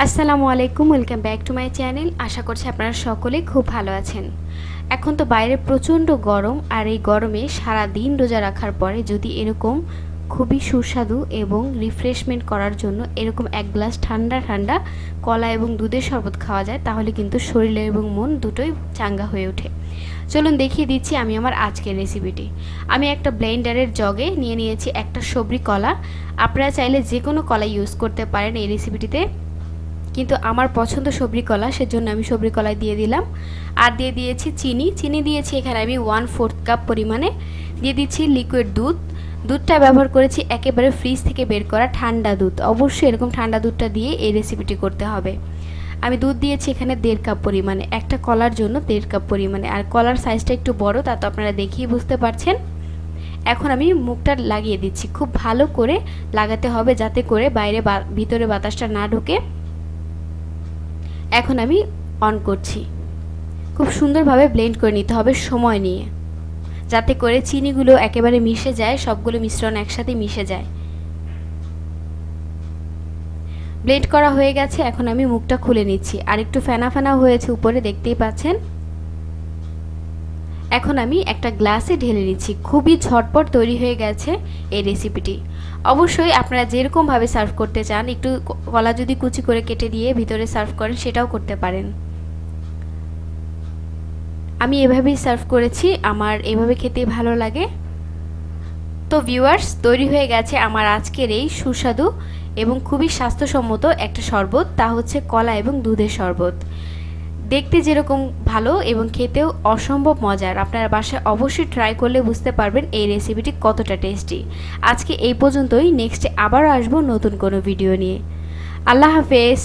আসসালামু আলাইকুম, welcome back to my channel. আশা করছি আপনারা সকলে খুব ভালো আছেন। এখন তো বাইরে প্রচণ্ড গরম, আর এই গরমে সারা দিন রোজা রাখার পরে যদি এরকম খুবই সুস্বাদু এবং রিফ্রেশমেন্ট করার জন্য এরকম এক গ্লাস ঠান্ডা ঠান্ডা কলা এবং দুধের শরবত খাওয়া যায়, তাহলে কিন্তু শরীর এবং মন দুটোই চাঙ্গা হয়ে ওঠে। চলুন দেখিয়ে দিচ্ছি আমি আমার আজকের রেসিপিটি। আমি একটা ব্লেন্ডারের জগে নিয়ে নিয়েছি একটা সবরি কলা। আপনারা চাইলে যে কোনো কলা ইউজ করতে পারেন এই রেসিপিটিতে, কিন্তু আমার পছন্দ সবরি কলা, সেজন্য আমি সবরি কলাই দিয়ে দিলাম। আর দিয়ে দিয়েছি চিনি দিয়েছি এখানে আমি 1/4 কাপ পরিমাণে। দিয়ে দিচ্ছি লিকুইড দুধ। দুধটা ব্যবহার করেছি একেবারে ফ্রিজ থেকে বের করা ঠান্ডা দুধ। অবশ্যই এরকম ঠান্ডা দুধটা দিয়ে এই রেসিপিটি করতে হবে। আমি দুধ দিয়েছি এখানে 1.5 কাপ পরিমাণে, একটা কলার জন্য 1.5 কাপ পরিমাণে। আর কলার সাইজটা একটু বড়, তা তো আপনারা দেখেই বুঝতে পারছেন। এখন আমি মুখটা লাগিয়ে দিচ্ছি, খুব ভালো করে লাগাতে হবে যাতে করে ভিতরে বাতাসটা না ঢোকে। এখন আমি অন করছি। খুব সুন্দরভাবে ব্লেন্ড করে নিতে হবে সময় নিয়ে, যাতে করে চিনিগুলো একেবারে মিশে যায়, সবগুলো মিশ্রণ একসাথে মিশে যায়। ব্লেন্ড করা হয়ে গেছে, এখন আমি মুখটা খুলে নিচ্ছি। আর একটু ফেনা ফেনা হয়েছে উপরে, দেখতেই পাচ্ছেন। এখন আমি একটা গ্লাসে ঢেলে নিচ্ছি। খুবই ঝটপট তৈরি হয়ে গেছে এই রেসিপিটি। অবশ্যই আপনারা যেরকমভাবে সার্ভ করতে চান, একটু কলা যদি কুচি করে কেটে দিয়ে ভিতরে সার্ভ করেন সেটাও করতে পারেন। আমি এভাবেই সার্ভ করেছি, আমার এভাবে খেতে ভালো লাগে। তো ভিউয়ার্স, তৈরি হয়ে গেছে আমার আজকের এই সুস্বাদু এবং খুবই স্বাস্থ্যসম্মত একটা শরবত, তা হচ্ছে কলা এবং দুধের শরবত। দেখতে যেরকম ভালো এবং খেতেও অসম্ভব মজার। আপনারা বাসায় অবশ্যই ট্রাই করলে বুঝতে পারবেন এই রেসিপিটি কতটা টেস্টি। আজকে এই পর্যন্তই, নেক্সটে আবারও আসবো নতুন কোনো ভিডিও নিয়ে। আল্লাহ হাফেজ।